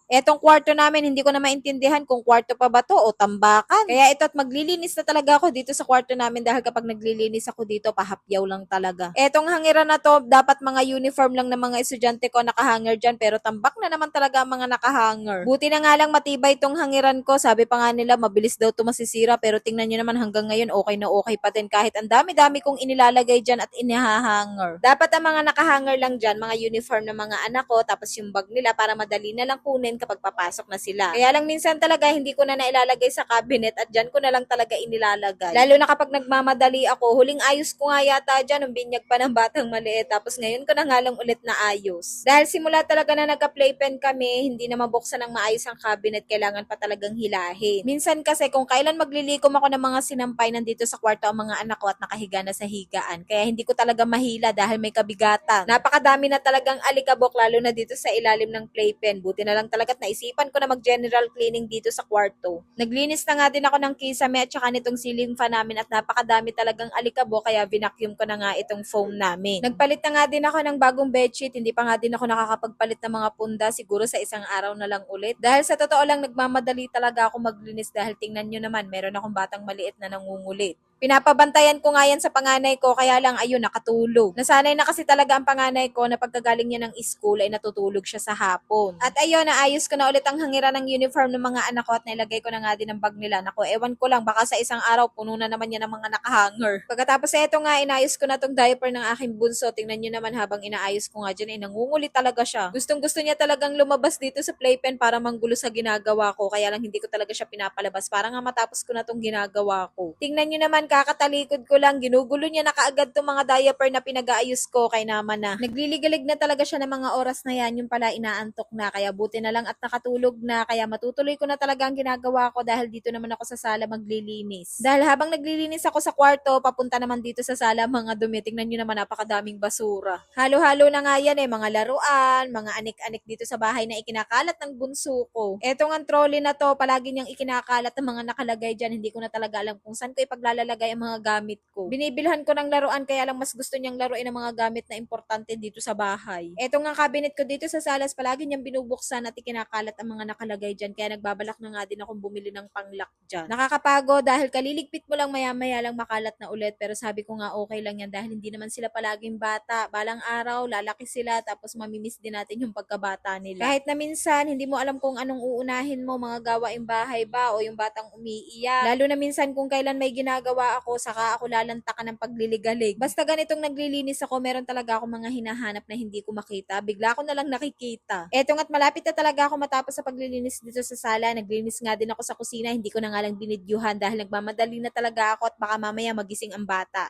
Etong kwarto namin, hindi ko na maintindihan kung kwarto pa ba to o tambakan. Kaya ito at maglilinis na talaga ako dito sa kwarto namin dahil kapag naglilinis ako dito, pahapyaw lang talaga. Etong hangiran na to, dapat mga uniform lang ng mga estudyante ko nakahanger dyan pero tambak na naman talaga ang mga nakahanger. Buti na nga lang matibay itong hangiran ko. Sabi pa nga nila mabilis daw to masisira pero tingnan nyo naman hanggang ngayon okay na okay pa din kahit ang dami-dami kong inilalagay dyan at inihahanger. Dapat ang mga nakahanger lang dyan, mga uniform ng mga anak ko tapos yung bag nila para madali na lang kunin kapag papasok na sila. Kaya lang minsan talaga hindi ko na nailalagay sa cabinet at dyan ko na lang talaga inilalagay. Lalo na kapag nagmamadali ako, huling ayos ko nga yata dyan nung binyag pa ng batang maliit tapos ngayon ko na nga lang ulit na ayos. Dahil simula talaga na nagka-playpen kami, hindi na mabuksan ng maayos ang cabinet, kailangan pa talagang hilahin. Minsan kasi kung kailan maglilikom ako ng mga sinampay nandito sa kwarto ang mga anak ko at nakahiga na sa higaan. Kaya hindi ko talaga mahila dahil may kabigatan. Napakadami na talagang alikabok lalo na dito sa ilalim ng playpen. Buti na lang talaga at naisipan ko na mag-general cleaning dito sa kwarto. Naglinis na nga din ako ng kisame at saka nitong ceiling fan namin at napakadami talagang alikabok kaya vinacuum ko na nga itong foam namin. Nagpalit na nga din ako ng bagong bedsheet. Hindi pa nga din ako nakakapagpalit ng mga punda siguro sa isang araw na lang ulit. Dahil sa totoo lang nagmamadali talaga ako maglinis dahil tingnan nyo naman meron akong batang maliit na nangungulit. Pinapabantayan ko nga yan sa panganay ko kaya lang ayun nakatulog. Nasanay na kasi talaga ang panganay ko na pagkagaling niya ng school ay natutulog siya sa hapon. At ayun naayos ko na ulit ang hangiran ng uniform ng mga anak ko at nailagay ko na nga din ang bag nila. Nako ewan ko lang baka sa isang araw puno na naman yan ng mga nakahanger. Pagkatapos eto nga inayos ko na tong diaper ng aking bunso. Tingnan niyo naman habang inaayos ko nga dyan ay nangungulit talaga siya. Gustong gusto niya talagang lumabas dito sa playpen para manggulo sa ginagawa ko kaya lang hindi ko talaga siya pinapalabas para nga matapos ko na tong ginagawa ko. Tingnan niyo naman kakatalikod ko lang, ginugulo niya na kaagad tong mga diaper na pinag-aayos ko kay naman na. Nagliligalig na talaga siya ng mga oras na yan, yung pala inaantok na, kaya buti na lang at nakatulog na, kaya matutuloy ko na talaga ang ginagawa ko dahil dito naman ako sa sala maglilinis. Dahil habang naglilinis ako sa kwarto, papunta naman dito sa sala mga dumi, tingnan nyo naman napakadaming basura. Halo-halo na nga yan mga laruan, mga anik-anik dito sa bahay na ikinakalat ng bunso ko. Etong ang trolley na to, palagi niyang ikinakalat ng mga nakalagay dyan, hindi ko na talaga alam kung saan ko ipaglalalagay ang mga gamit ko. Binibilhan ko ng laruan kaya lang mas gusto niyang laruin ang mga gamit na importante dito sa bahay. Eto nga cabinet ko dito sa salas, palagi niyang binubuksan at ikinakalat ang mga nakalagay dyan kaya nagbabalak na nga din akong bumili ng panglock dyan. Nakakapago dahil kaliligpit mo lang maya-maya lang makalat na ulit pero sabi ko nga okay lang yan dahil hindi naman sila palaging bata. Balang araw, lalaki sila tapos mamimiss din natin yung pagkabata nila. Kahit na minsan, hindi mo alam kung anong uunahin mo, mga gawaing bahay ba o yung batang umiiyak. Lalo na minsan kung kailan may ginagawa ako, saka ako lalantakan ng pagliligalig. Basta ganitong naglilinis ako, meron talaga ako mga hinahanap na hindi ko makita. Bigla ko na lang nakikita. Eto nga't malapit na talaga ako matapos sa paglilinis dito sa sala. Naglinis nga din ako sa kusina. Hindi ko na nga lang binidyuhan dahil nagmamadali na talaga ako at baka mamaya magising ang bata.